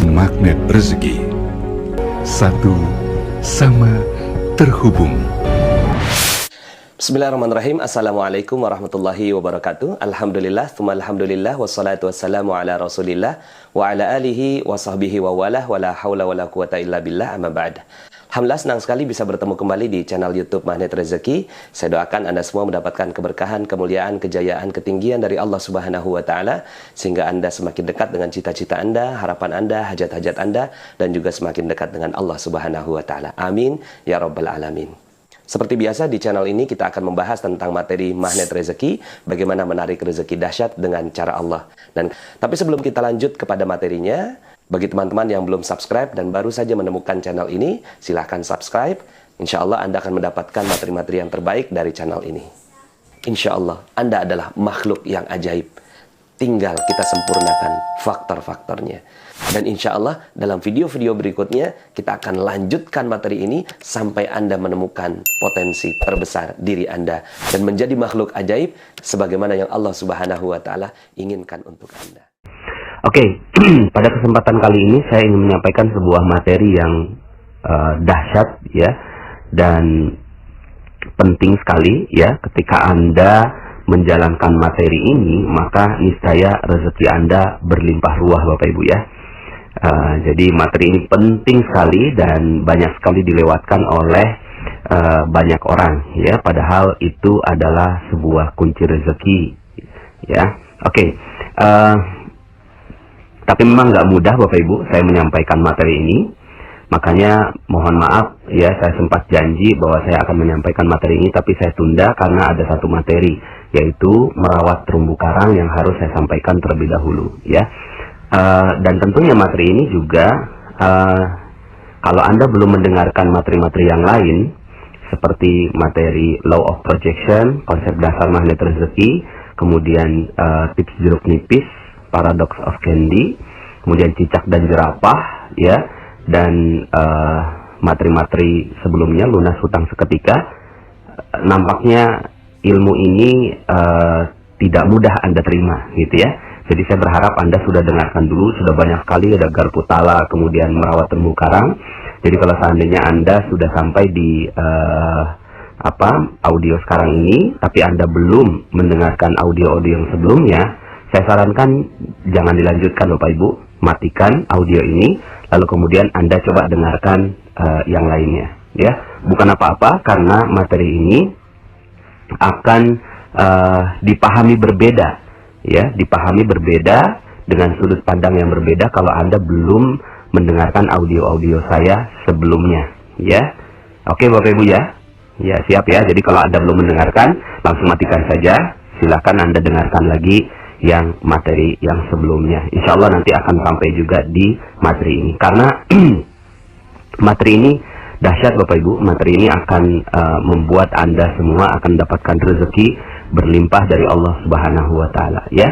Magnet rezeki, satu sama terhubung. Bismillahirrahmanirrahim. Assalamualaikum warahmatullahi wabarakatuh. Alhamdulillah, tsumma alhamdulillah, wassalatu wassalamu ala rasulillah wa ala alihi wa sahbihi wa walah wa la hawla wa la quwata illa billah, amma ba'd. Alhamdulillah, senang sekali bisa bertemu kembali di channel YouTube Magnet Rezeki. Saya doakan Anda semua mendapatkan keberkahan, kemuliaan, kejayaan, ketinggian dari Allah Subhanahu wa Ta'ala, sehingga Anda semakin dekat dengan cita-cita Anda, harapan Anda, hajat-hajat Anda, dan juga semakin dekat dengan Allah Subhanahu wa Ta'ala. Amin ya rabbal alamin. Seperti biasa di channel ini kita akan membahas tentang materi magnet rezeki, bagaimana menarik rezeki dahsyat dengan cara Allah. Tapi sebelum kita lanjut kepada materinya, bagi teman-teman yang belum subscribe dan baru saja menemukan channel ini, silahkan subscribe. Insya Allah Anda akan mendapatkan materi-materi yang terbaik dari channel ini. Insya Allah Anda adalah makhluk yang ajaib. Tinggal kita sempurnakan faktor-faktornya. Dan insya Allah dalam video-video berikutnya kita akan lanjutkan materi ini sampai Anda menemukan potensi terbesar diri Anda dan menjadi makhluk ajaib sebagaimana yang Allah Subhanahu wa Ta'ala inginkan untuk Anda. Oke, pada kesempatan kali ini saya ingin menyampaikan sebuah materi yang dahsyat ya, dan penting sekali ya. Ketika Anda menjalankan materi ini, maka niscaya rezeki Anda berlimpah ruah Bapak Ibu ya. Jadi materi ini penting sekali dan banyak sekali dilewatkan oleh banyak orang ya, padahal itu adalah sebuah kunci rezeki ya. Oke, tapi memang nggak mudah Bapak Ibu saya menyampaikan materi ini. Makanya mohon maaf ya, saya sempat janji bahwa saya akan menyampaikan materi ini, tapi saya tunda karena ada satu materi, yaitu merawat terumbu karang yang harus saya sampaikan terlebih dahulu ya. Dan tentunya materi ini juga kalau Anda belum mendengarkan materi-materi yang lain seperti materi Law of Projection, konsep dasar magnet rezeki, kemudian tips jeruk nipis, Paradox of Candy, kemudian cicak dan jerapah ya, dan materi-materi sebelumnya lunas hutang seketika, nampaknya ilmu ini tidak mudah Anda terima gitu ya. Jadi saya berharap Anda sudah dengarkan dulu, sudah banyak sekali ada garpu tala, kemudian merawat terumbu karang. Jadi kalau seandainya Anda sudah sampai di audio sekarang ini, tapi Anda belum mendengarkan audio-audio yang sebelumnya, saya sarankan jangan dilanjutkan Bapak Ibu, matikan audio ini, lalu kemudian Anda coba dengarkan yang lainnya ya. Bukan apa-apa, karena materi ini akan dipahami berbeda ya, dipahami berbeda dengan sudut pandang yang berbeda kalau Anda belum mendengarkan audio-audio saya sebelumnya ya. Oke Bapak Ibu ya. Ya, siap ya. Jadi kalau Anda belum mendengarkan, langsung matikan saja. Silakan Anda dengarkan lagi yang materi yang sebelumnya. Insya Allah nanti akan sampai juga di materi ini, karena materi ini dahsyat Bapak Ibu. Materi ini akan membuat Anda semua akan mendapatkan rezeki berlimpah dari Allah Subhanahu wa Ta'ala ya.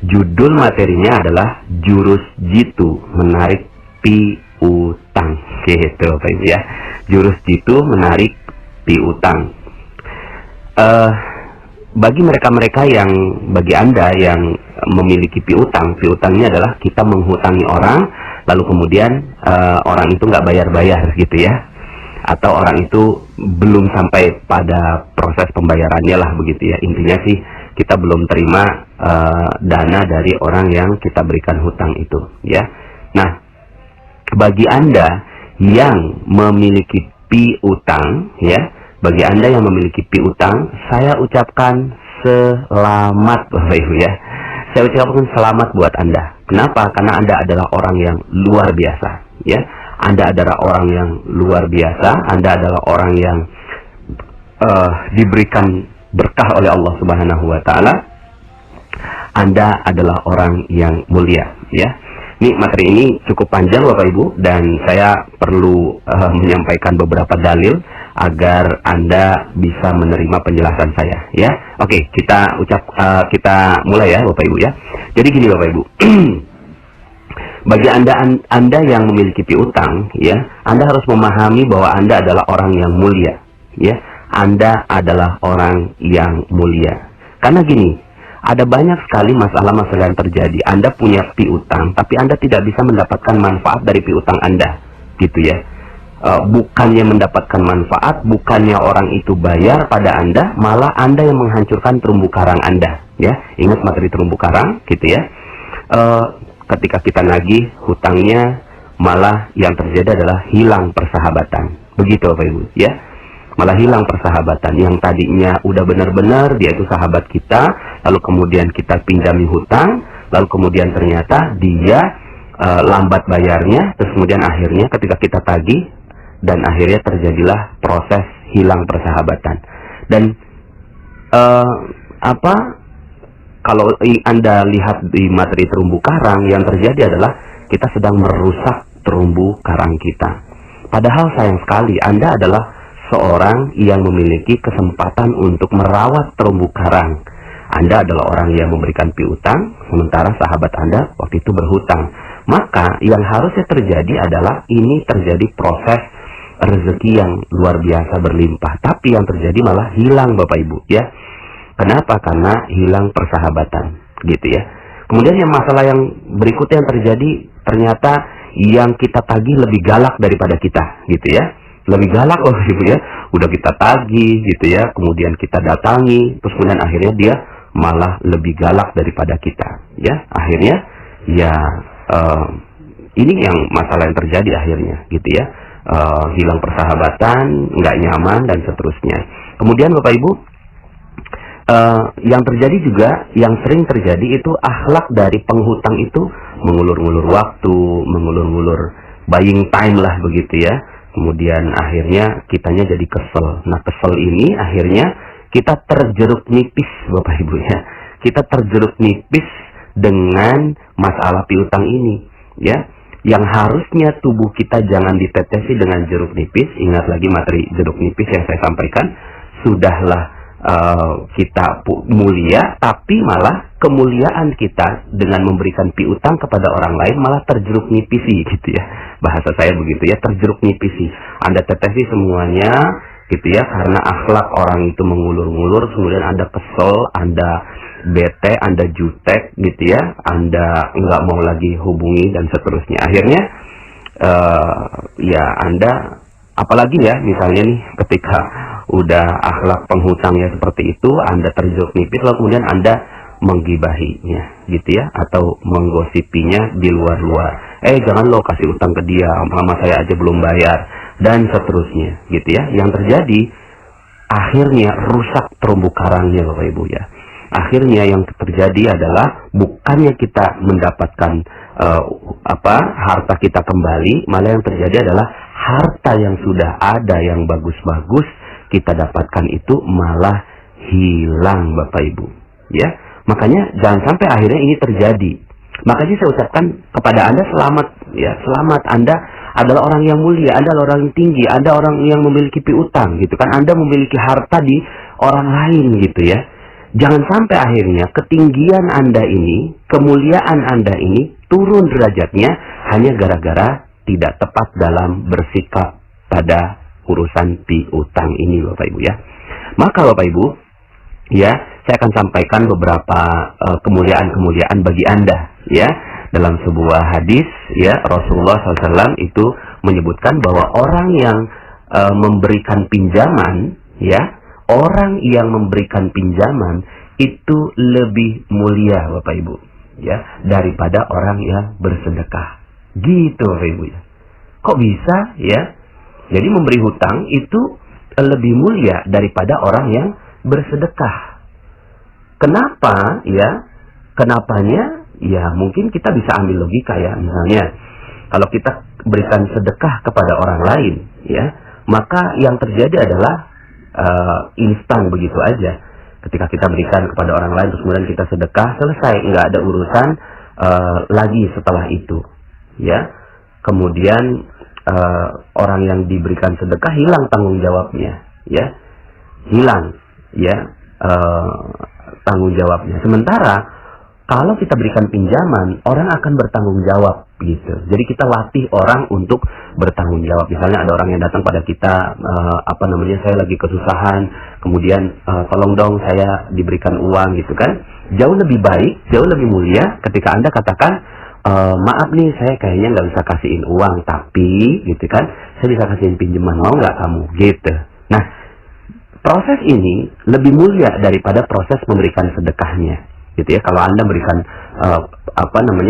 Judul materinya adalah jurus jitu menarik piutang gitu Bapak Ibu ya. Jurus jitu menarik piutang. Bagi bagi Anda yang memiliki piutang, piutangnya adalah kita menghutangi orang, lalu kemudian orang itu nggak bayar-bayar gitu ya, atau orang itu belum sampai pada proses pembayarannya lah begitu ya. Intinya sih kita belum terima dana dari orang yang kita berikan hutang itu ya. Nah, bagi Anda yang memiliki piutang ya, bagi Anda yang memiliki piutang, saya ucapkan selamat Bapak Ibu ya. Saya ucapkan selamat buat Anda. Kenapa? Karena Anda adalah orang yang luar biasa ya. Anda adalah orang yang luar biasa. Anda adalah orang yang diberikan berkah oleh Allah Subhanahu wa Ta'ala. Anda adalah orang yang mulia ya. Ini materi ini cukup panjang Bapak Ibu, dan saya perlu menyampaikan beberapa dalil agar Anda bisa menerima penjelasan saya ya. Oke, kita mulai ya Bapak Ibu ya. Jadi gini Bapak Ibu. Bagi Anda yang memiliki piutang ya, Anda harus memahami bahwa Anda adalah orang yang mulia ya. Anda adalah orang yang mulia. Karena gini, Ada banyak sekali masalah-masalah yang terjadi. Anda punya piutang, tapi Anda tidak bisa mendapatkan manfaat dari piutang Anda, gitu ya. Bukannya mendapatkan manfaat, bukannya orang itu bayar pada Anda, malah Anda yang menghancurkan terumbu karang Anda, ya. Ingat materi terumbu karang, gitu ya. Ketika kita nagih hutangnya, malah yang terjadi adalah hilang persahabatan. Begitu Bapak Ibu, ya. Malah hilang persahabatan. Yang tadinya udah benar-benar dia itu sahabat kita, lalu kemudian kita pinjami hutang, lalu kemudian ternyata dia lambat bayarnya, terus kemudian akhirnya ketika kita tagih, dan akhirnya terjadilah proses hilang persahabatan. Dan kalau Anda lihat di materi terumbu karang, yang terjadi adalah kita sedang merusak terumbu karang kita. Padahal sayang sekali Anda adalah seorang yang memiliki kesempatan untuk merawat terumbu karang. Anda adalah orang yang memberikan piutang, sementara sahabat Anda waktu itu berhutang. Maka yang harusnya terjadi adalah ini terjadi proses rezeki yang luar biasa berlimpah. Tapi yang terjadi malah hilang Bapak Ibu, ya. Kenapa? Karena hilang persahabatan, gitu ya. Kemudian yang masalah yang berikutnya yang terjadi, ternyata yang kita tagih lebih galak daripada kita, gitu ya. Lebih galak loh Ibu ya, udah kita tagih gitu ya, kemudian kita datangi, terus kemudian akhirnya dia malah lebih galak daripada kita, ya. Akhirnya ya ini yang masalah yang terjadi akhirnya, gitu ya. Hilang persahabatan, nggak nyaman dan seterusnya. Kemudian Bapak Ibu, yang terjadi juga, yang sering terjadi itu akhlak dari penghutang itu mengulur-ngulur waktu, mengulur-ngulur buying time lah begitu ya. Kemudian akhirnya kitanya jadi kesel. Nah kesel ini akhirnya kita terjeruk nipis Bapak Ibu ya. Kita terjeruk nipis dengan masalah piutang ini ya. Yang harusnya tubuh kita jangan ditetesi dengan jeruk nipis. Ingat lagi materi jeruk nipis yang saya sampaikan. Sudahlah kita mulia, tapi malah kemuliaan kita dengan memberikan piutang kepada orang lain malah terjeruk nipisi gitu ya. Bahasa saya begitu ya, terjeruk nipisi. Anda tetesi semuanya gitu ya, karena akhlak orang itu mengulur-ngulur, kemudian Anda kesel, Anda bete, Anda jutek gitu ya, Anda nggak mau lagi hubungi dan seterusnya. Akhirnya ya Anda, apalagi ya misalnya nih ketika udah akhlak penghutangnya seperti itu, Anda terjeruk nipis, lalu kemudian Anda menggibahinya gitu ya, atau menggosipinya di luar-luar. Jangan lo kasih utang ke dia, sama saya aja belum bayar, dan seterusnya gitu ya. Yang terjadi akhirnya rusak terumbu karangnya Bapak Ibu ya. Akhirnya yang terjadi adalah bukannya kita mendapatkan harta kita kembali, malah yang terjadi adalah harta yang sudah ada yang bagus-bagus kita dapatkan itu malah hilang Bapak Ibu ya. Makanya jangan sampai akhirnya ini terjadi. Makanya saya ucapkan kepada Anda selamat ya, selamat. Anda adalah orang yang mulia, Anda adalah orang yang tinggi, Anda orang yang memiliki piutang gitu kan, Anda memiliki harta di orang lain gitu ya. Jangan sampai akhirnya ketinggian Anda ini, kemuliaan Anda ini turun derajatnya hanya gara-gara tidak tepat dalam bersikap pada urusan piutang ini Bapak Ibu ya. Maka Bapak Ibu ya, saya akan sampaikan beberapa kemuliaan-kemuliaan bagi Anda ya. Dalam sebuah hadis ya, Rasulullah SAW itu menyebutkan bahwa orang yang memberikan pinjaman ya, orang yang memberikan pinjaman itu lebih mulia Bapak Ibu ya, daripada orang yang bersedekah. Gitu Bapak Ibu ya. Kok bisa ya? Jadi memberi hutang itu lebih mulia daripada orang yang bersedekah. Kenapa ya? Kenapanya? Ya mungkin kita bisa ambil logika ya. Misalnya kalau kita berikan sedekah kepada orang lain ya, maka yang terjadi adalah instan begitu aja. Ketika kita berikan kepada orang lain terus kemudian kita sedekah, selesai, nggak ada urusan lagi setelah itu ya. Kemudian orang yang diberikan sedekah hilang tanggung jawabnya ya, hilang ya tanggung jawabnya. Sementara kalau kita berikan pinjaman, orang akan bertanggung jawab gitu. Jadi kita latih orang untuk bertanggung jawab. Misalnya ada orang yang datang pada kita, saya lagi kesusahan, kemudian tolong dong saya diberikan uang gitu kan. Jauh lebih baik, jauh lebih mulia ketika Anda katakan, maaf nih saya kayaknya nggak bisa kasihin uang, tapi gitu kan, saya bisa kasihin pinjaman, mau nggak kamu gitu. Nah, proses ini lebih mulia daripada proses memberikan sedekahnya. Gitu ya, kalau Anda berikan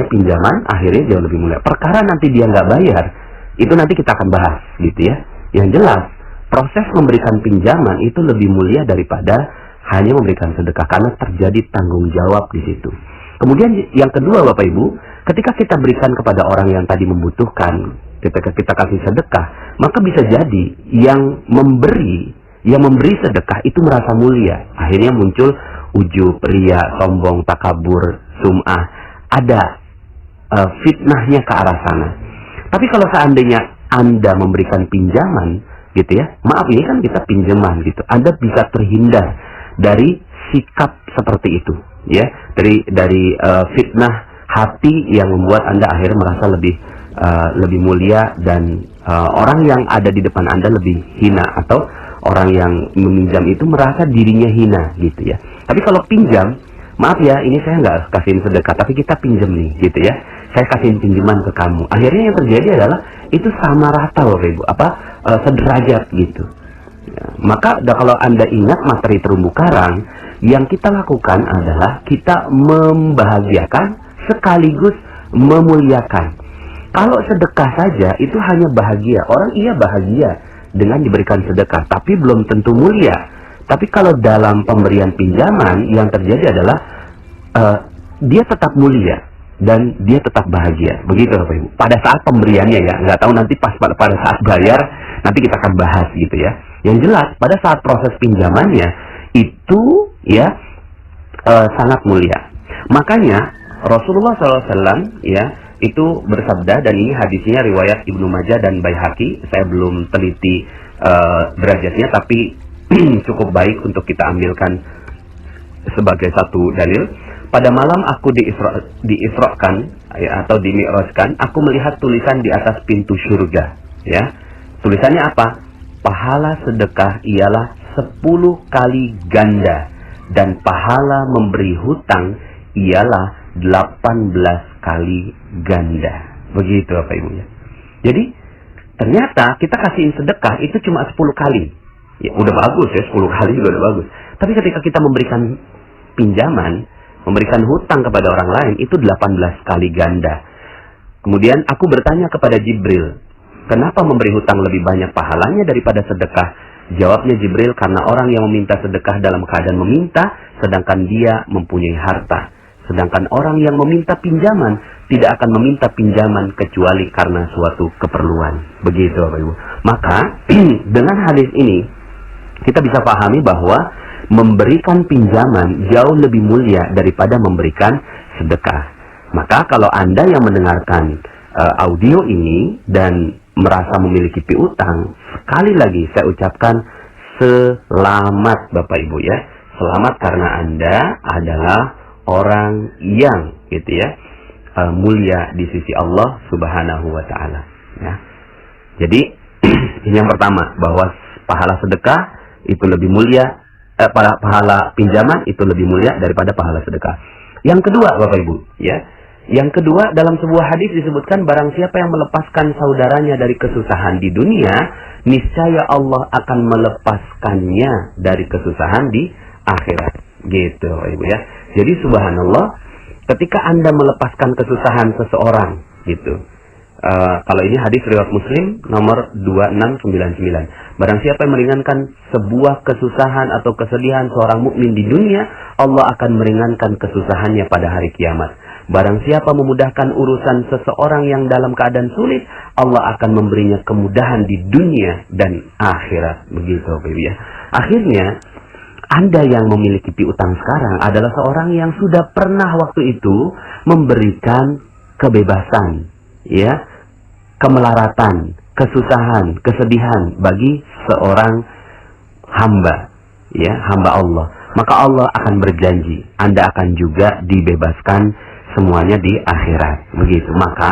pinjaman, akhirnya jauh lebih mulia. Perkara nanti dia nggak bayar, itu nanti kita akan bahas gitu ya. Yang jelas, proses memberikan pinjaman itu lebih mulia daripada hanya memberikan sedekah, karena terjadi tanggung jawab di situ. Kemudian yang kedua, Bapak Ibu, ketika kita berikan kepada orang yang tadi membutuhkan, ketika kita kasih sedekah, maka bisa jadi yang memberi sedekah itu merasa mulia. Akhirnya muncul ujub, ria, sombong, takabur, sum'ah. Ada fitnahnya ke arah sana. Tapi kalau seandainya Anda memberikan pinjaman, gitu ya, maaf ini kan kita pinjaman gitu, Anda bisa terhindar dari sikap seperti itu, ya, dari fitnah hati yang membuat Anda akhirnya merasa lebih mulia, dan orang yang ada di depan Anda lebih hina, atau orang yang meminjam itu merasa dirinya hina gitu ya. Tapi kalau pinjam, maaf ya, ini saya nggak kasihin sedekah, tapi kita pinjam nih gitu ya, saya kasihin pinjaman ke kamu. Akhirnya yang terjadi adalah itu sama rata loh Ibu, sederajat gitu ya. Maka kalau Anda ingat materi terumbu karang, yang kita lakukan adalah kita membahagiakan sekaligus memuliakan. Kalau sedekah saja itu hanya bahagia, orang iya bahagia dengan diberikan sedekah, tapi belum tentu mulia. Tapi kalau dalam pemberian pinjaman, yang terjadi adalah dia tetap mulia dan dia tetap bahagia. Begitu Bapak Ibu. Pada saat pemberiannya ya, nggak tahu nanti pada saat bayar, nanti kita akan bahas gitu ya. Yang jelas pada saat proses pinjamannya itu ya sangat mulia. Makanya Rasulullah SAW ya itu bersabda, dan ini hadisnya riwayat Ibnu Majah dan Baihaqi. Saya belum teliti derajatnya, tapi cukup baik untuk kita ambilkan sebagai satu dalil. Pada malam aku diisrokan ya, atau dimi'rajkan, aku melihat tulisan di atas pintu surga ya. Tulisannya apa? Pahala sedekah ialah 10 kali ganda, dan pahala memberi hutang ialah 18 kali ganda. Begitu Bapak Ibu ya. Jadi ternyata kita kasihin sedekah itu cuma 10 kali. Ya udah bagus ya, 10 kali juga udah bagus. Tapi ketika kita memberikan pinjaman, memberikan hutang kepada orang lain, itu 18 kali ganda. Kemudian aku bertanya kepada Jibril, kenapa memberi hutang lebih banyak pahalanya daripada sedekah? Jawabnya Jibril, karena orang yang meminta sedekah dalam keadaan meminta, sedangkan dia mempunyai harta. Sedangkan orang yang meminta pinjaman tidak akan meminta pinjaman kecuali karena suatu keperluan. Begitu Bapak Ibu. Maka dengan hadis ini kita bisa pahami bahwa memberikan pinjaman jauh lebih mulia daripada memberikan sedekah. Maka kalau Anda yang mendengarkan audio ini dan merasa memiliki piutang, sekali lagi saya ucapkan selamat Bapak Ibu ya. Selamat karena Anda adalah orang yang gitu ya mulia di sisi Allah Subhanahu wa taala ya. Jadi ini yang pertama, bahwa pahala sedekah itu lebih mulia, pahala pinjaman itu lebih mulia daripada pahala sedekah. Yang kedua Bapak Ibu ya, yang kedua dalam sebuah hadis disebutkan, barang siapa yang melepaskan saudaranya dari kesusahan di dunia, niscaya Allah akan melepaskannya dari kesusahan di akhirat. Gitu Bapak Ibu ya. Jadi subhanallah, ketika Anda melepaskan kesusahan seseorang gitu. Kalau ini hadis riwayat Muslim nomor 2699. Barang siapa yang meringankan sebuah kesusahan atau kesedihan seorang mukmin di dunia, Allah akan meringankan kesusahannya pada hari kiamat. Barang siapa memudahkan urusan seseorang yang dalam keadaan sulit, Allah akan memberinya kemudahan di dunia dan akhirat. Begitu Bapak Ibu ya. Akhirnya Anda yang memiliki piutang sekarang adalah seorang yang sudah pernah waktu itu memberikan kebebasan, ya, kemelaratan, kesusahan, kesedihan bagi seorang hamba, ya, hamba Allah. maka Allah akan berjanji, Anda akan juga dibebaskan semuanya di akhirat. Begitu. Maka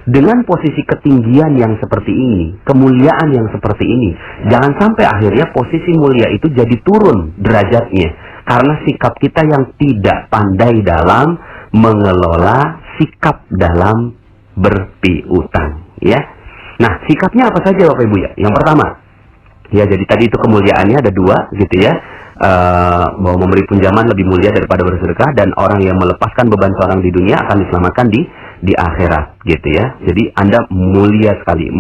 dengan posisi ketinggian yang seperti ini, kemuliaan yang seperti ini, jangan sampai akhirnya posisi mulia itu jadi turun derajatnya karena sikap kita yang tidak pandai dalam mengelola sikap dalam berpiutang, ya. Nah, sikapnya apa saja Bapak Ibu ya? Yang pertama, ya, jadi tadi itu kemuliaannya ada dua gitu ya. Bahwa memberi pinjaman lebih mulia daripada bersedekah, dan orang yang melepaskan beban seorang di dunia akan diselamatkan di akhirat gitu ya. Jadi Anda mulia sekali,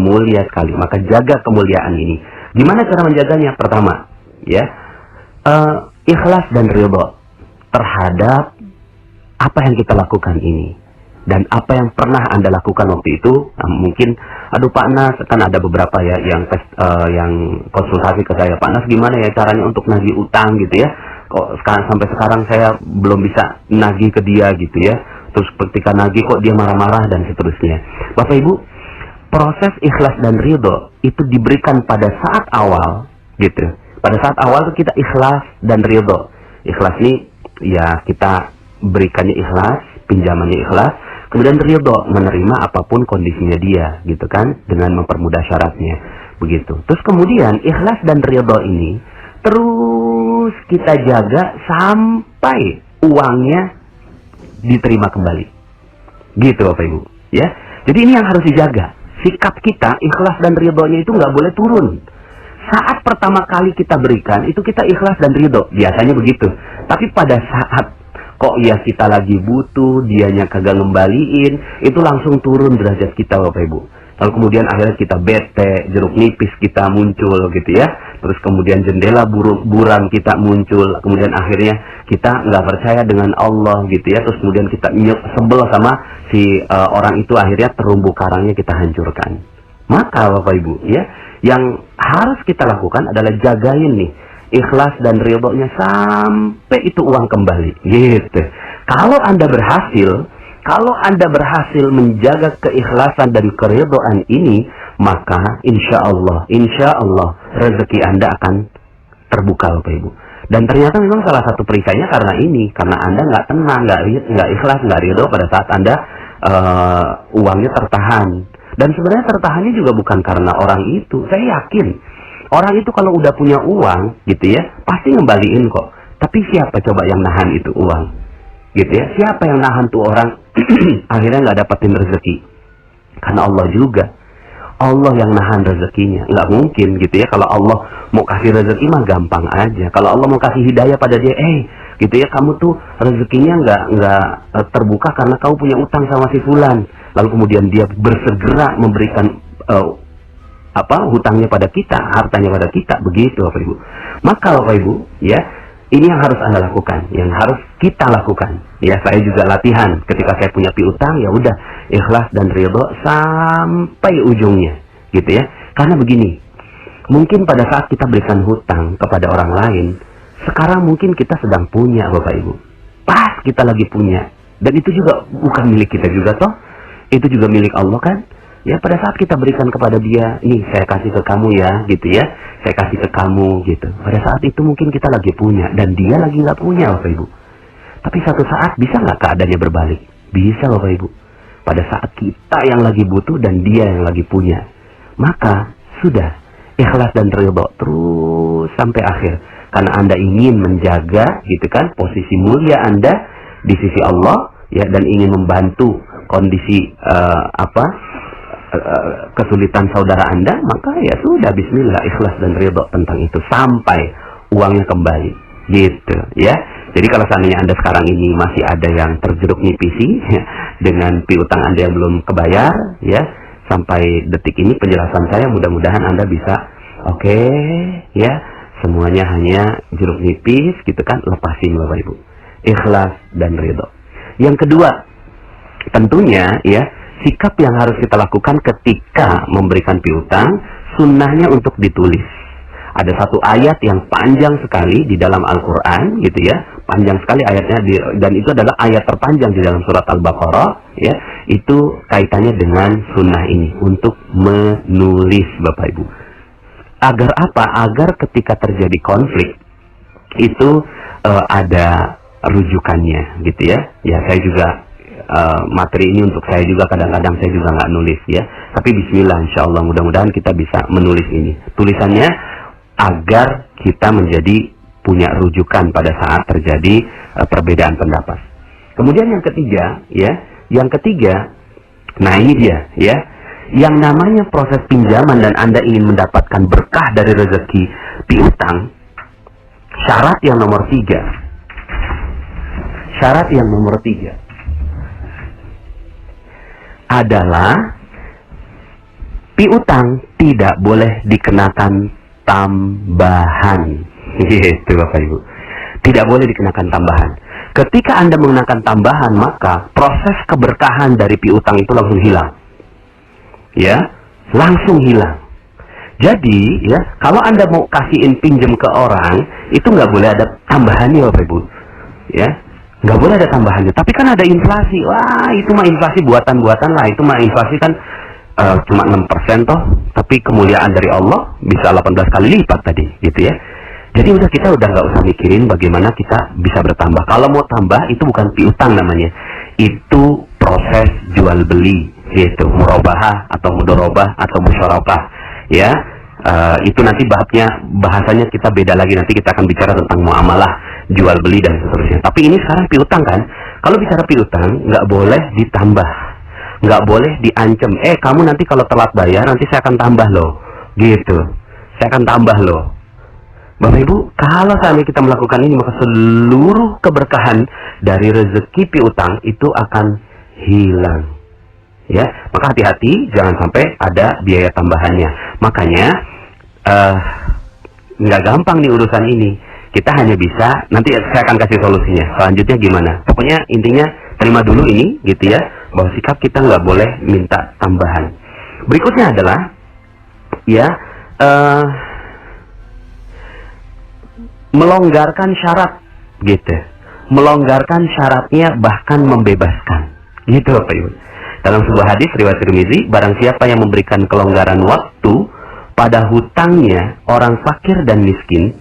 maka jaga kemuliaan ini. Gimana cara menjaganya? Pertama, ya, ikhlas dan ridho terhadap apa yang kita lakukan ini. Dan apa yang pernah Anda lakukan waktu itu, mungkin, aduh Pak Nas, kan ada beberapa ya yang konsultasi ke saya, Pak Nas gimana ya caranya untuk nagih utang gitu ya, kok sampai sekarang saya belum bisa nagih ke dia gitu ya, terus ketika nagih kok dia marah-marah dan seterusnya. Bapak Ibu, proses ikhlas dan ridho itu diberikan pada saat awal gitu. Pada saat awal itu kita ikhlas dan ridho. Ikhlas ini ya kita berikannya ikhlas, pinjamannya ikhlas, kemudian ridho menerima apapun kondisinya dia gitu kan, dengan mempermudah syaratnya begitu. Terus kemudian ikhlas dan ridho ini terus kita jaga sampai uangnya diterima kembali gitu Bapak Ibu ya. Jadi ini yang harus dijaga, sikap kita ikhlas dan ridhonya itu nggak boleh turun. Saat pertama kali kita berikan itu kita ikhlas dan ridho, biasanya begitu. Tapi pada saat kok ya kita lagi butuh, dianya kagak ngembaliin, itu langsung turun derajat kita Bapak Ibu. Lalu kemudian akhirnya kita bete, jeruk nipis kita muncul gitu ya. Terus kemudian jendela buram kita muncul. Kemudian akhirnya kita nggak percaya dengan Allah gitu ya. Terus kemudian kita sebel sama si orang itu, akhirnya terumbu karangnya kita hancurkan. Maka Bapak Ibu ya, yang harus kita lakukan adalah jagain nih ikhlas dan ridhonya sampai itu uang kembali gitu. Kalau Anda berhasil menjaga keikhlasan dan keridhaan ini, maka insya Allah rezeki Anda akan terbuka Bapak Ibu. Dan ternyata memang salah satu perisainya karena Anda nggak tenang, nggak ikhlas, nggak ridho pada saat Anda uangnya tertahan. Dan sebenarnya tertahannya juga bukan karena orang itu. Saya yakin orang itu kalau udah punya uang gitu ya, pasti ngembaliin kok. Tapi siapa coba yang nahan itu uang? Gitu ya. Siapa yang nahan tuh orang akhirnya nggak dapetin rezeki? Karena Allah juga. Allah yang nahan rezekinya. Nggak mungkin gitu ya. Kalau Allah mau kasih rezeki mah gampang aja. Kalau Allah mau kasih hidayah pada dia, gitu ya, kamu tuh rezekinya nggak terbuka karena kamu punya utang sama si fulan. Lalu kemudian dia bersegera memberikan hutangnya pada kita, hartanya pada kita, begitu Bapak Ibu. Maka Bapak Ibu ya, ini yang harus Anda lakukan, yang harus kita lakukan ya. Saya juga latihan ketika saya punya piutang, ya udah ikhlas dan ridho sampai ujungnya gitu ya. Karena begini, mungkin pada saat kita berikan hutang kepada orang lain, sekarang mungkin kita sedang punya Bapak Ibu, pas kita lagi punya, dan itu juga bukan milik kita juga toh, itu juga milik Allah kan. Ya, pada saat kita berikan kepada dia, nih saya kasih ke kamu ya, gitu ya, saya kasih ke kamu gitu. Pada saat itu mungkin kita lagi punya dan dia lagi nggak punya Bapak Ibu. Tapi satu saat bisa nggak keadaannya berbalik? Bisa Bapak Ibu. Pada saat kita yang lagi butuh dan dia yang lagi punya, maka sudah ikhlas dan ridho terus sampai akhir. Karena Anda ingin menjaga gitu kan posisi mulia Anda di sisi Allah ya, dan ingin membantu kondisi kesulitan saudara Anda, maka ya sudah bismillah ikhlas dan ridho tentang itu sampai uangnya kembali gitu ya. Jadi kalau seandainya Anda sekarang ini masih ada yang terjeruk nipisi ya, dengan piutang Anda yang belum kebayar ya, sampai detik ini penjelasan saya mudah-mudahan Anda bisa oke ya, semuanya hanya jeruk nipis gitu kan, lepasin Bapak Ibu, ikhlas dan ridho. Yang kedua tentunya ya, sikap yang harus kita lakukan ketika memberikan piutang, sunnahnya untuk ditulis. Ada satu ayat yang panjang sekali di dalam Al-Quran, gitu ya, panjang sekali ayatnya, dan itu adalah ayat terpanjang di dalam surat Al-Baqarah, ya, itu kaitannya dengan sunnah ini, untuk menulis Bapak Ibu. Agar apa? Agar ketika terjadi konflik, itu ada rujukannya gitu ya. Ya saya juga materi ini untuk saya juga, kadang-kadang saya juga nggak nulis ya. Tapi bismillah, insya Allah mudah-mudahan kita bisa menulis ini. Tulisannya agar kita menjadi punya rujukan pada saat terjadi perbedaan pendapat. Kemudian yang ketiga ya, nah ini dia ya, yang namanya proses pinjaman dan Anda ingin mendapatkan berkah dari rezeki piutang, syarat yang nomor 3 adalah piutang tidak boleh dikenakan tambahan. Gitu Bapak Ibu, tidak boleh dikenakan tambahan. Ketika Anda mengenakan tambahan, maka proses keberkahan dari piutang itu langsung hilang. Ya, langsung hilang. Jadi ya, kalau Anda mau kasihin pinjam ke orang, itu nggak boleh ada tambahannya Bapak Ibu. Ya, nggak boleh ada tambahannya. Tapi kan ada inflasi. Wah, itu mah inflasi buatan-buatan lah. Itu mah inflasi kan cuma 6% toh. Tapi kemuliaan dari Allah bisa 18 kali lipat tadi, gitu ya. Jadi kita udah nggak usah mikirin bagaimana kita bisa bertambah. Kalau mau tambah itu bukan piutang namanya. Itu proses jual beli, yaitu murabahah atau mudorobah atau musyarakah. Ya, itu nanti bahasanya kita beda lagi. Nanti kita akan bicara tentang muamalah, jual beli dan seterusnya. Tapi ini sekarang piutang kan. Kalau bicara piutang nggak boleh ditambah, nggak boleh diancam. Kamu nanti kalau telat bayar nanti saya akan tambah loh, gitu. Saya akan tambah loh. Bapak Ibu, kalau seandainya kita melakukan ini, maka seluruh keberkahan dari rezeki piutang itu akan hilang. Ya, maka hati-hati jangan sampai ada biaya tambahannya. Makanya nggak gampang nih urusan ini. Kita hanya bisa, nanti saya akan kasih solusinya. Selanjutnya gimana? Pokoknya intinya terima dulu ini, gitu ya, bahwa sikap kita nggak boleh minta tambahan. Berikutnya adalah ya, melonggarkan syarat, gitu. Melonggarkan syaratnya, bahkan membebaskan, gitu Bapak Ibu. Dalam sebuah hadis riwayat Tirmizi, barang siapa yang memberikan kelonggaran waktu pada hutangnya orang fakir dan miskin,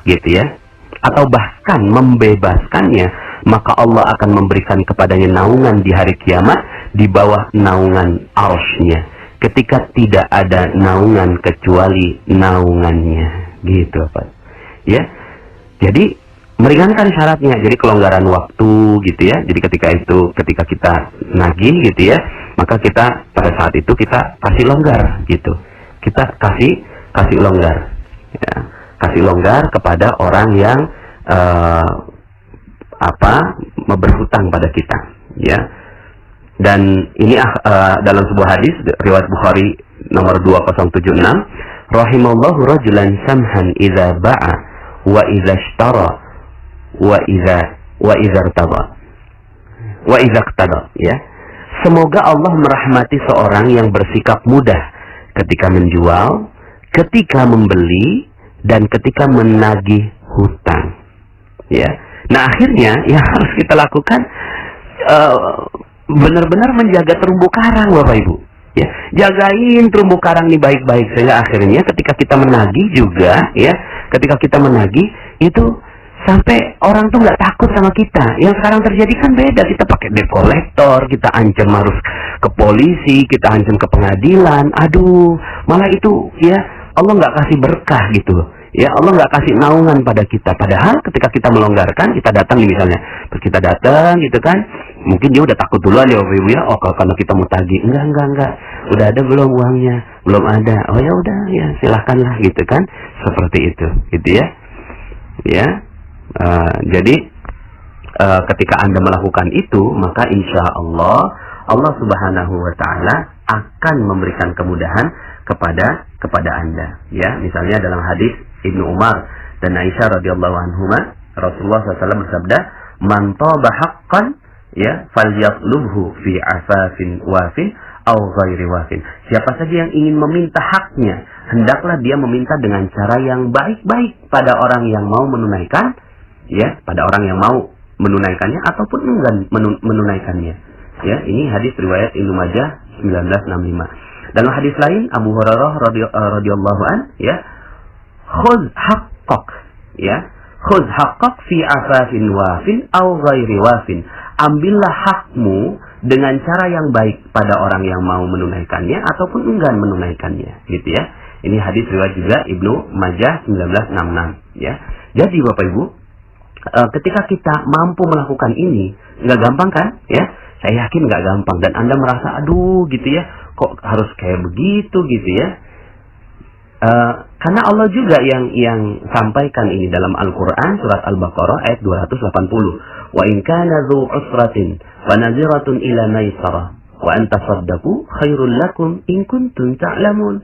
gitu ya, atau bahkan membebaskannya, maka Allah akan memberikan kepadanya naungan di hari kiamat di bawah naungan arsy-Nya, ketika tidak ada naungan kecuali naungannya, gitu Pak. Ya. Jadi meringankan syaratnya, jadi kelonggaran waktu, gitu ya. Jadi ketika kita nagih, gitu ya, maka kita pada saat itu kita kasih longgar, gitu. Kita kasih longgar, ya. Kasih longgar kepada orang yang berhutang pada kita, ya. Dan ini dalam sebuah hadis riwayat Bukhari nomor 2076, rahimallahu rajulan samhan idza ba'a wa idza ishtara wa idza iqtada, ya. Semoga Allah merahmati seorang yang bersikap mudah ketika menjual, ketika membeli, dan ketika menagih hutang, ya. Nah, akhirnya yang harus kita lakukan benar-benar menjaga terumbu karang Bapak Ibu, ya. Jagain terumbu karang ini baik-baik, sehingga akhirnya ketika kita menagih juga, ya, ketika kita menagih itu sampai orang tuh nggak takut sama kita. Yang sekarang terjadi kan beda, kita pakai debt collector, kita ancam harus ke polisi, kita ancam ke pengadilan. Aduh, malah itu ya Allah nggak kasih berkah gitu loh. Ya Allah nggak kasih naungan pada kita. Padahal ketika kita melonggarkan, kita datang nih misalnya, terus kita datang gitu kan, mungkin dia udah takut duluan ya Bapak Ibu ya. Oh, kalau kita mau tagih, enggak, udah ada belum uangnya? Belum ada. Oh ya udah, ya silahkanlah gitu kan, seperti itu, gitu ya. Ya, jadi ketika Anda melakukan itu, maka insya Allah Subhanahu Wa Taala akan memberikan kemudahan kepada Anda. Ya, misalnya dalam hadis Ibnu Umar dan Aisyah radhiyallahu anhuma, Rasulullah SAW bersabda, "Man taba haqqan, ya, falyatlubhu fi afafin wafin au ghairi wafin." Siapa saja yang ingin meminta haknya, hendaklah dia meminta dengan cara yang baik-baik pada orang yang mau menunaikan, ya, pada orang yang mau menunaikannya ataupun enggan menunaikannya. Ya, ini hadis riwayat Ibnu Majah 1965. Dalam hadis lain Abu Hurairah radhiyallahu an, ya, khudz haqqak, ya, khudh haqqak fi afafin wafin aw ghairi wafin. Ambillah hakmu dengan cara yang baik pada orang yang mau menunaikannya ataupun enggan menunaikannya, gitu ya. Ini hadis riwayat juga Ibnu Majah 1966, ya. Jadi Bapak Ibu, ketika kita mampu melakukan ini, nggak gampang kan, ya? Saya yakin nggak gampang, dan Anda merasa, aduh, gitu ya, kok harus kayak begitu, gitu ya. Karena Allah juga yang sampaikan ini dalam Al-Quran surat Al-Baqarah ayat 280. Wa in kana dzu usratin wa naziratun ila maisarah wa an tasaddaqu khairul lakum in kuntum ta'lamun.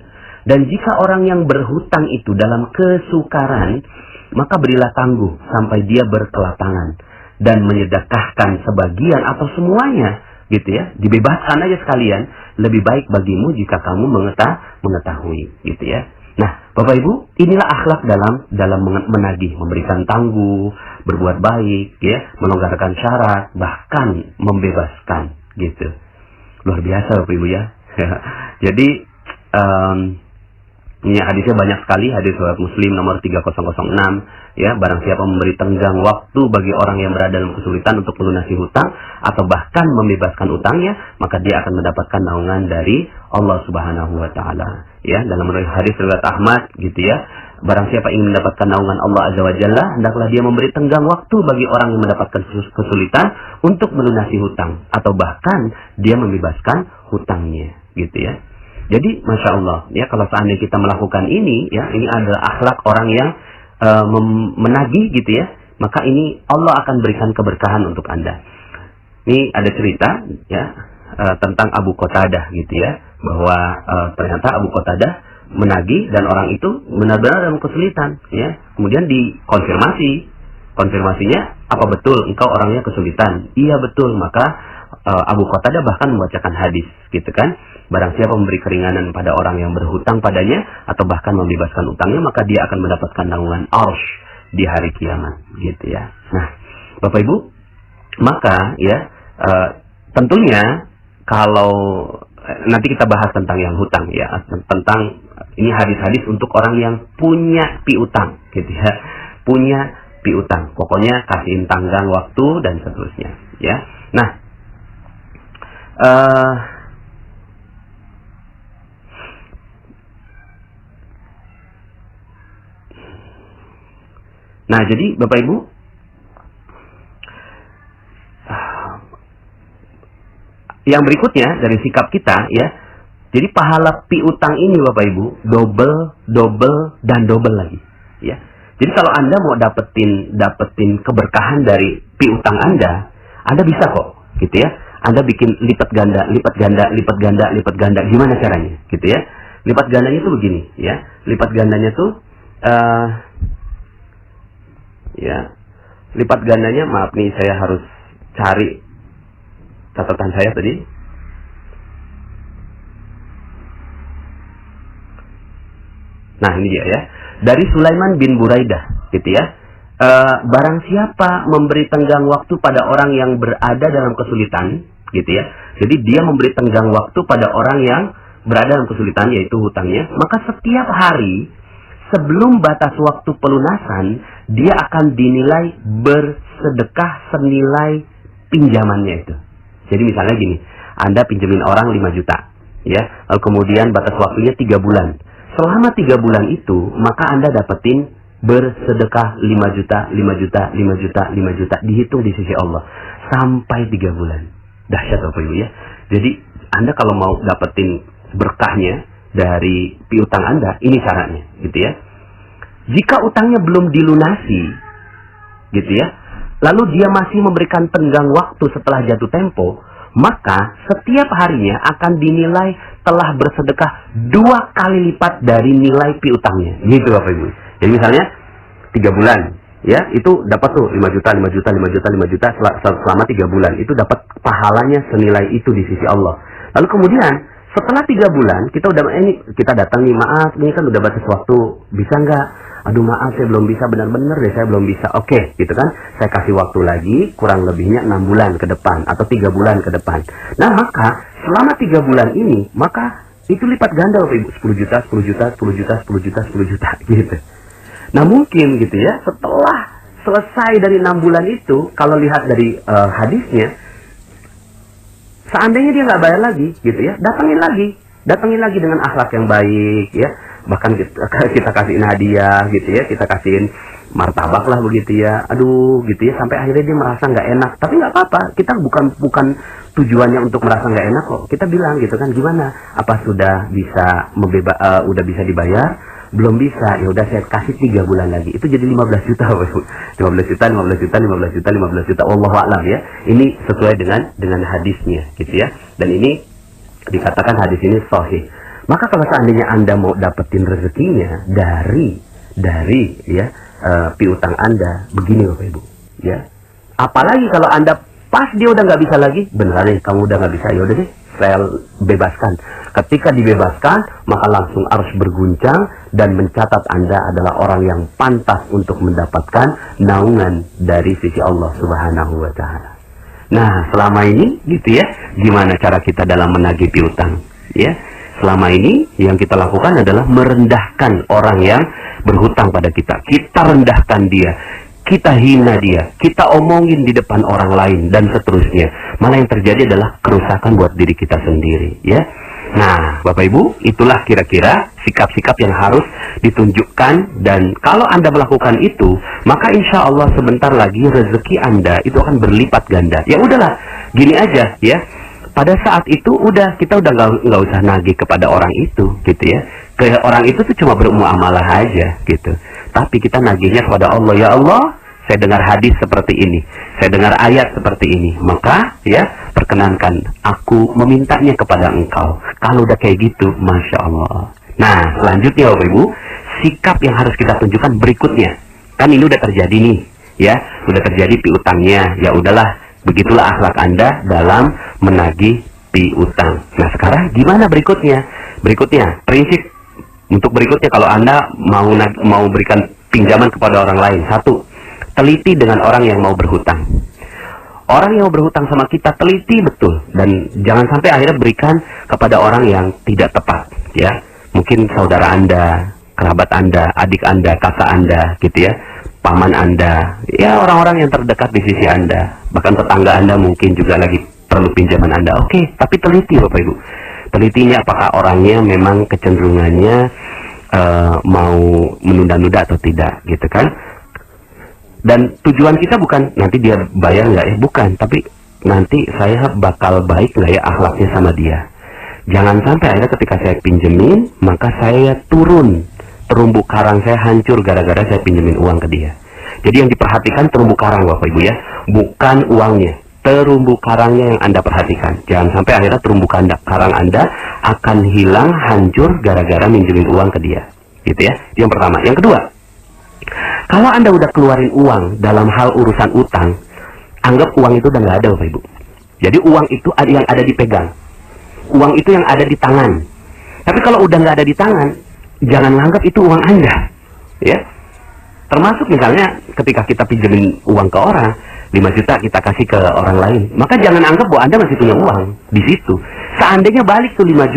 Dan jika orang yang berhutang itu dalam kesukaran, maka berilah tangguh sampai dia berkelapangan dan menyedekahkan sebagian atau semuanya, gitu ya. Dibebaskan aja sekalian, lebih baik bagimu jika kamu mengetahui, gitu ya. Nah, Bapak Ibu, inilah akhlak dalam menagih, memberikan tangguh, berbuat baik, ya, melonggarkan syarat, bahkan membebaskan, gitu. Luar biasa Bapak Ibu ya. Jadi ini hadisnya banyak sekali, hadis riwayat Muslim nomor 3006, ya, barang siapa memberi tenggang waktu bagi orang yang berada dalam kesulitan untuk melunasi hutang atau bahkan membebaskan utangnya, maka dia akan mendapatkan naungan dari Allah Subhanahu wa taala. Ya, dalam hadis riwayat Ahmad, gitu ya, barang siapa ingin mendapatkan naungan Allah Azza wa Jalla, hendaklah dia memberi tenggang waktu bagi orang yang mendapatkan kesulitan untuk melunasi hutang atau bahkan dia membebaskan hutangnya, gitu ya. Jadi, Masya Allah, ya, kalau seandainya kita melakukan ini, ya, ini adalah akhlak orang yang menagih, gitu ya, maka ini Allah akan berikan keberkahan untuk Anda. Ini ada cerita, ya, tentang Abu Qatadah, gitu ya, bahwa ternyata Abu Qatadah menagih dan orang itu benar-benar dalam kesulitan, ya. Kemudian konfirmasinya, apa betul engkau orangnya kesulitan? Iya betul. Maka Abu Qatadah bahkan membacakan hadis, gitu kan. Barang siapa memberi keringanan pada orang yang berhutang padanya atau bahkan membebaskan utangnya, maka dia akan mendapatkan naungan Arsy di hari kiamat, gitu ya. Nah, Bapak Ibu, maka ya tentunya kalau nanti kita bahas tentang yang hutang, ya, tentang ini hadis-hadis untuk orang yang punya piutang, gitu ya, punya piutang. Pokoknya kasihin tanggang waktu dan seterusnya, ya. Nah, jadi Bapak Ibu, yang berikutnya dari sikap kita, ya. Jadi pahala piutang ini Bapak Ibu double dan double lagi, ya. Jadi kalau Anda mau dapetin keberkahan dari piutang Anda bisa kok, gitu ya. Anda bikin lipat ganda. Gimana caranya, gitu ya? Lipat gandanya tuh begini, ya. Lipat gandanya tuh ya, lipat gandanya, maaf nih, saya harus cari catatan saya tadi. Nah, ini dia, ya. Dari Sulaiman bin Buraidah, gitu ya. Barang siapa memberi tenggang waktu pada orang yang berada dalam kesulitan, gitu ya. Jadi dia memberi tenggang waktu pada orang yang berada dalam kesulitan, yaitu hutangnya, maka setiap hari sebelum batas waktu pelunasan, dia akan dinilai bersedekah senilai pinjamannya itu. Jadi misalnya gini, Anda pinjemin orang 5 juta, ya, lalu kemudian batas waktunya 3 bulan. Selama 3 bulan itu, maka Anda dapetin bersedekah 5 juta, dihitung di sisi Allah sampai 3 bulan. Dahsyat Bapak Ibu, ya. Jadi Anda kalau mau dapetin berkahnya dari piutang Anda, ini syaratnya, gitu ya. Jika utangnya belum dilunasi, gitu ya, lalu dia masih memberikan tenggang waktu setelah jatuh tempo, maka setiap harinya akan dinilai telah bersedekah 2 kali lipat dari nilai piutangnya, gitu Bapak Ibu. Jadi misalnya 3 bulan, ya, itu dapat tuh 5 juta selama 3 bulan, itu dapat pahalanya senilai itu di sisi Allah. Lalu kemudian setelah 3 bulan, kita datang nih, maaf, ini kan udah batas waktu, bisa nggak? Aduh maaf, saya belum bisa, benar-benar deh, saya belum bisa. Oke, gitu kan? Saya kasih waktu lagi, kurang lebihnya 6 bulan ke depan, atau 3 bulan ke depan. Nah, maka selama 3 bulan ini, maka itu lipat ganda Bapak Ibu, 10 juta, gitu. Nah mungkin gitu ya, setelah selesai dari 6 bulan itu, kalau lihat dari hadisnya, seandainya dia nggak bayar lagi, gitu ya, datangin lagi dengan akhlak yang baik, ya. Bahkan kita kasihin hadiah, gitu ya, kita kasihin martabak lah begitu ya, aduh, gitu ya, sampai akhirnya dia merasa nggak enak. Tapi nggak apa-apa, kita bukan tujuannya untuk merasa nggak enak kok. Kita bilang gitu kan, gimana? Apa sudah bisa udah bisa dibayar? Belum bisa, ya udah saya kasih 3 bulan lagi. Itu jadi 15 juta, 15 juta, 15 juta, 15 juta, 15 juta. Wallahu a'lam ya. Ini sesuai dengan hadisnya, gitu ya. Dan ini dikatakan hadis ini sahih. Maka kalau seandainya Anda mau dapetin rezekinya dari ya piutang Anda, begini Bapak Ibu, ya. Apalagi kalau Anda pas dia udah nggak bisa lagi, beneran nih kamu udah nggak bisa, ya udah deh, saya bebaskan. Ketika dibebaskan, maka langsung harus berguncang dan mencatat Anda adalah orang yang pantas untuk mendapatkan naungan dari sisi Allah Subhanahu wa Ta'ala. Nah, selama ini gitu ya, gimana cara kita dalam menagih piutang? Ya, selama ini yang kita lakukan adalah merendahkan orang yang berhutang pada kita. Kita rendahkan dia, kita hina dia, kita omongin di depan orang lain dan seterusnya. Malah yang terjadi adalah kerusakan buat diri kita sendiri, ya. Nah, Bapak Ibu, itulah kira-kira sikap-sikap yang harus ditunjukkan, dan kalau Anda melakukan itu, maka insya Allah sebentar lagi rezeki Anda itu akan berlipat ganda. Ya udahlah, gini aja ya. Pada saat itu kita udah nggak usah nagih kepada orang itu, gitu ya. Ke orang itu tuh cuma bermuamalah aja, gitu. Tapi kita nagihnya kepada Allah. Ya Allah, saya dengar hadis seperti ini, saya dengar ayat seperti ini, maka ya perkenankan aku memintanya kepada Engkau. Kalau udah kayak gitu, Masya Allah. Nah, selanjutnya Bapak Ibu, sikap yang harus kita tunjukkan berikutnya. Kan ini udah terjadi nih, ya, udah terjadi piutangnya. Ya udahlah, begitulah akhlak Anda dalam menagih piutang. Nah, sekarang gimana berikutnya? Berikutnya, prinsip untuk berikutnya kalau Anda mau berikan pinjaman kepada orang lain. 1, teliti dengan orang yang mau berhutang. Orang yang mau berhutang sama kita, teliti betul, dan jangan sampai akhirnya berikan kepada orang yang tidak tepat, ya. Mungkin saudara Anda, kerabat Anda, adik Anda, kakak Anda, gitu ya, paman Anda, ya orang-orang yang terdekat di sisi Anda, bahkan tetangga Anda mungkin juga lagi perlu pinjaman Anda. Oke, tapi teliti Bapak Ibu. Telitinya apakah orangnya memang kecenderungannya mau menunda-nunda atau tidak, gitu kan. Dan tujuan kita bukan nanti dia bayar nggak ya, bukan, tapi nanti saya bakal baik nggak ya akhlaknya sama dia. Jangan sampai akhirnya ketika saya pinjemin, maka saya turun, terumbu karang saya hancur gara-gara saya pinjemin uang ke dia. Jadi yang diperhatikan terumbu karang Bapak Ibu ya, bukan uangnya, terumbu karangnya yang Anda perhatikan. Jangan sampai akhirnya terumbu karang Anda akan hilang, hancur gara-gara minjemin uang ke dia, gitu ya. Itu yang pertama. Yang kedua, kalau Anda udah keluarin uang dalam hal urusan utang, anggap uang itu udah nggak ada Bapak Ibu. Jadi uang itu yang ada dipegang, uang itu yang ada di tangan. Tapi kalau udah nggak ada di tangan, jangan anggap itu uang Anda, ya. Termasuk misalnya ketika kita pinjemin uang ke orang 5 juta kita kasih ke orang lain, maka jangan anggap bahwa Anda masih punya uang di situ. Seandainya balik tuh 5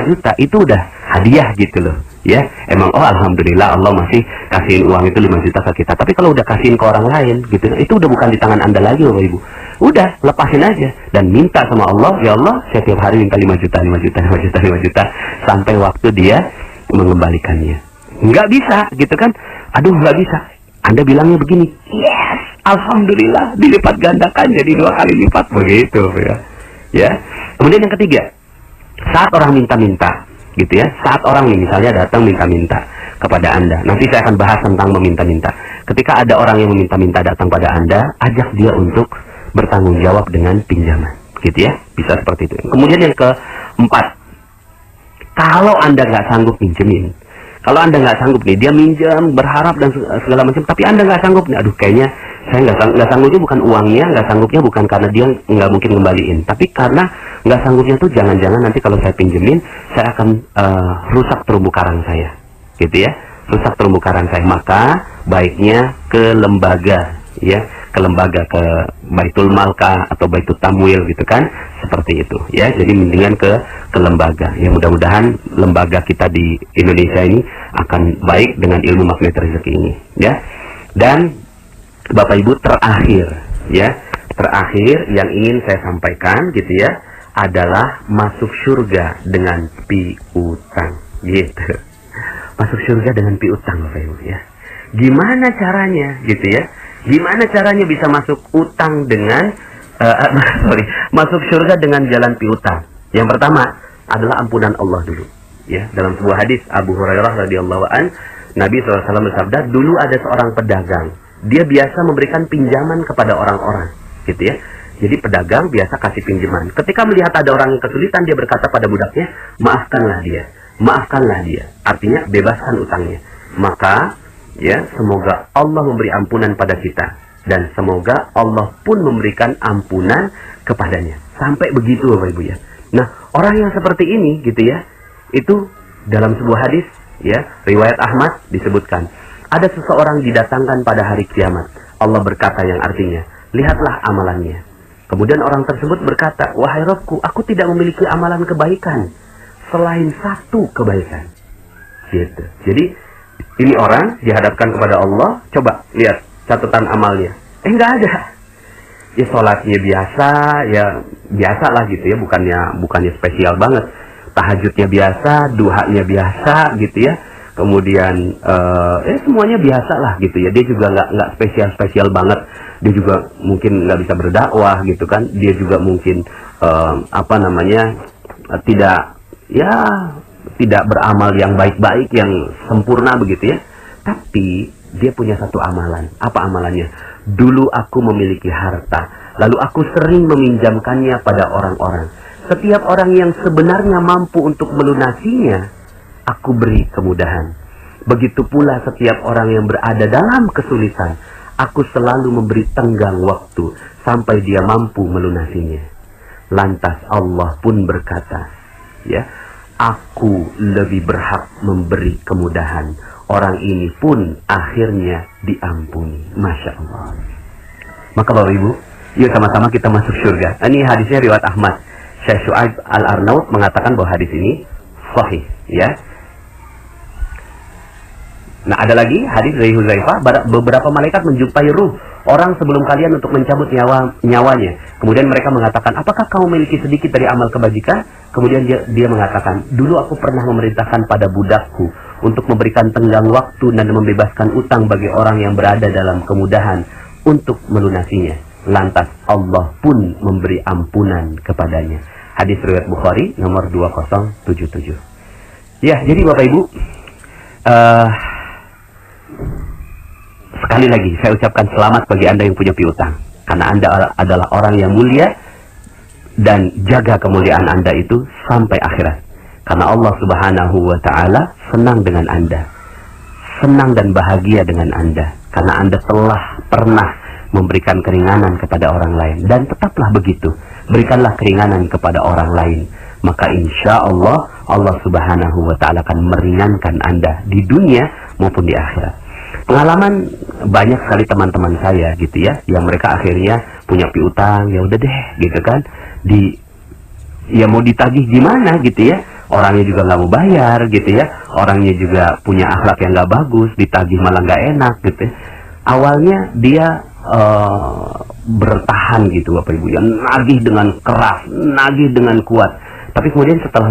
juta, itu udah hadiah gitu loh, ya. Emang alhamdulillah Allah masih kasihin uang itu 5 juta ke kita. Tapi kalau udah kasihin ke orang lain gitu, itu udah bukan di tangan Anda lagi Bapak Ibu. Udah, lepasin aja dan minta sama Allah, ya Allah, saya tiap hari minta 5 juta sampai waktu dia mengembalikannya. Nggak bisa gitu kan, aduh nggak bisa. Anda bilangnya begini, yes, alhamdulillah dilipat gandakan jadi 2 kali lipat, begitu ya. Kemudian yang ketiga, saat orang minta-minta gitu ya, saat orang nih misalnya datang minta-minta kepada Anda, nanti saya akan bahas tentang meminta-minta. Ketika ada orang yang meminta-minta datang pada Anda, ajak dia untuk bertanggung jawab dengan pinjaman, gitu ya, bisa seperti itu. Kemudian yang keempat, kalau Anda nggak sanggup pinjemin, kalau Anda nggak sanggup nih, dia minjam, berharap dan segala macam, tapi Anda nggak sanggup nih, aduh kayaknya saya nggak sanggupnya bukan uangnya, nggak sanggupnya bukan karena dia nggak mungkin ngembaliin, tapi karena nggak sanggupnya tuh jangan-jangan nanti kalau saya pinjemin, saya akan rusak terumbu karang saya, gitu ya, rusak terumbu karang saya. Maka baiknya ke lembaga, ya, ke lembaga, ke Baitul Malka atau Baitul Tamwil gitu kan, seperti itu ya. Jadi mendingan ke lembaga. Ya mudah-mudahan lembaga kita di Indonesia ini akan baik dengan ilmu magnet rezeki ini ya. Dan Bapak Ibu, terakhir yang ingin saya sampaikan gitu ya, adalah masuk surga dengan piutang gitu. Masuk surga dengan piutang Bapak Ibu ya. Gimana caranya gitu ya? Gimana caranya bisa masuk utang dengan masuk surga dengan jalan piutang? Yang pertama adalah ampunan Allah dulu ya. Dalam sebuah hadis Abu Hurairah radhiyallahu an, Nabi SAW bersabda, dulu ada seorang pedagang, dia biasa memberikan pinjaman kepada orang-orang gitu ya. Jadi pedagang biasa kasih pinjaman. Ketika melihat ada orang yang kesulitan, dia berkata pada budaknya, maafkanlah dia. Artinya bebaskan utangnya. Maka ya, semoga Allah memberi ampunan pada kita, dan semoga Allah pun memberikan ampunan kepadanya. Sampai begitu Bapak Ibu ya. Nah, orang yang seperti ini gitu ya, itu dalam sebuah hadis ya, riwayat Ahmad disebutkan, ada seseorang didatangkan pada hari kiamat. Allah berkata yang artinya, lihatlah amalannya. Kemudian orang tersebut berkata, wahai Rabbku, aku tidak memiliki amalan kebaikan selain satu kebaikan. Gitu. Jadi ini orang dihadapkan kepada Allah, coba lihat catatan amalnya. Enggak ada. Ya sholatnya biasa, ya biasa lah gitu ya, bukannya spesial banget. Tahajudnya biasa, duhanya biasa gitu ya. Kemudian semuanya biasa lah gitu ya. Dia juga nggak spesial banget. Dia juga mungkin nggak bisa berdakwah gitu kan. Dia juga mungkin tidak beramal yang baik-baik, yang sempurna begitu ya. Tapi dia punya satu amalan. Apa amalannya? Dulu aku memiliki harta, lalu aku sering meminjamkannya pada orang-orang. Setiap orang yang sebenarnya mampu untuk melunasinya, aku beri kemudahan. Begitu pula setiap orang yang berada dalam kesulitan, aku selalu memberi tenggang waktu sampai dia mampu melunasinya. Lantas Allah pun berkata, ya, aku lebih berhak memberi kemudahan. Orang ini pun akhirnya diampuni. Masya Allah. Maka Bapak Ibu, yuk sama-sama kita masuk surga. Ini hadisnya riwayat Ahmad. Syekh Syu'aib Al-Arnaud mengatakan bahwa hadis ini sahih, ya. Nah, ada lagi hadis dari Huzaifah, beberapa malaikat menjumpai ruh orang sebelum kalian untuk mencabut nyawanya. Kemudian mereka mengatakan, apakah kamu memiliki sedikit dari amal kebajikan? Kemudian dia mengatakan, dulu aku pernah memerintahkan pada budakku untuk memberikan tenggang waktu dan membebaskan utang bagi orang yang berada dalam kemudahan untuk melunasinya. Lantas Allah pun memberi ampunan kepadanya. Hadis riwayat Bukhari nomor 2077. Ya, jadi Bapak Ibu, sekali lagi saya ucapkan selamat bagi Anda yang punya piutang, karena Anda adalah orang yang mulia, dan jaga kemuliaan Anda itu sampai akhirat. Karena Allah Subhanahu wa Ta'ala senang dengan Anda, senang dan bahagia dengan Anda, karena Anda telah pernah memberikan keringanan kepada orang lain, dan tetaplah begitu. Berikanlah keringanan kepada orang lain, maka insya Allah Allah Subhanahu wa Ta'ala akan meringankan Anda di dunia maupun di akhirat. Pengalaman banyak sekali teman-teman saya gitu ya, yang mereka akhirnya punya piutang, ya udah deh gitu kan, ya mau ditagih gimana gitu ya, orangnya juga nggak mau bayar gitu ya, orangnya juga punya akhlak yang nggak bagus, ditagih malah nggak enak gitu ya. Awalnya dia bertahan gitu Bapak Ibu, yang nagih dengan keras, nagih dengan kuat. Tapi kemudian setelah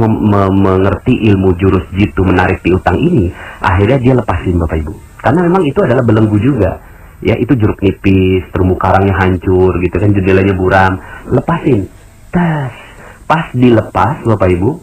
mengerti ilmu jurus jitu menarik piutang ini, akhirnya dia lepasin Bapak Ibu. Karena memang itu adalah belenggu juga. Ya, itu jeruk nipis, terumbu karangnya hancur gitu kan, jendelanya buram. Lepasin. Tas. Pas dilepas Bapak Ibu,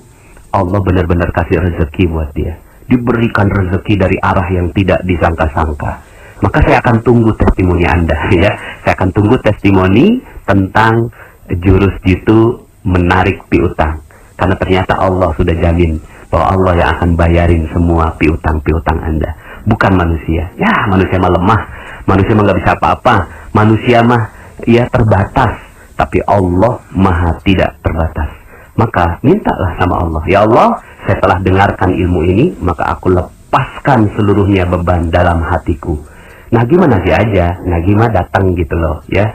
Allah benar-benar kasih rezeki buat dia. Diberikan rezeki dari arah yang tidak disangka-sangka. Maka saya akan tunggu testimoni Anda ya. Saya akan tunggu testimoni tentang jurus jitu menarik piutang. Karena ternyata Allah sudah jamin bahwa Allah yang akan bayarin semua piutang-piutang Anda, bukan manusia. Ya, manusia mah lemah, manusia mah nggak bisa apa-apa, manusia mah ya terbatas, tapi Allah maha tidak terbatas. Maka mintalah sama Allah, ya Allah, saya telah dengarkan ilmu ini, maka aku lepaskan seluruhnya beban dalam hatiku. Nagih mah nagih aja, nagih mah datang gitu loh ya.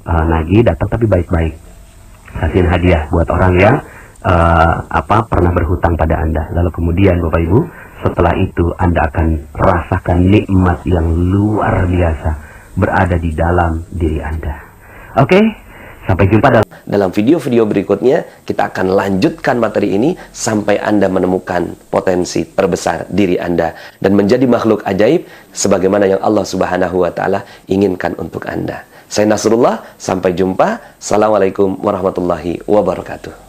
Nagih datang tapi baik-baik. Kasihin hadiah buat orang yang pernah berhutang pada Anda. Lalu kemudian Bapak Ibu, Setelah itu Anda akan rasakan nikmat yang luar biasa berada di dalam diri Anda. Oke, sampai jumpa dalam video-video berikutnya. Kita akan lanjutkan materi ini sampai Anda menemukan potensi terbesar diri Anda dan menjadi makhluk ajaib sebagaimana yang Allah Subhanahu wa taala inginkan untuk Anda. Saya Nasrullah, sampai jumpa. Assalamualaikum warahmatullahi wabarakatuh.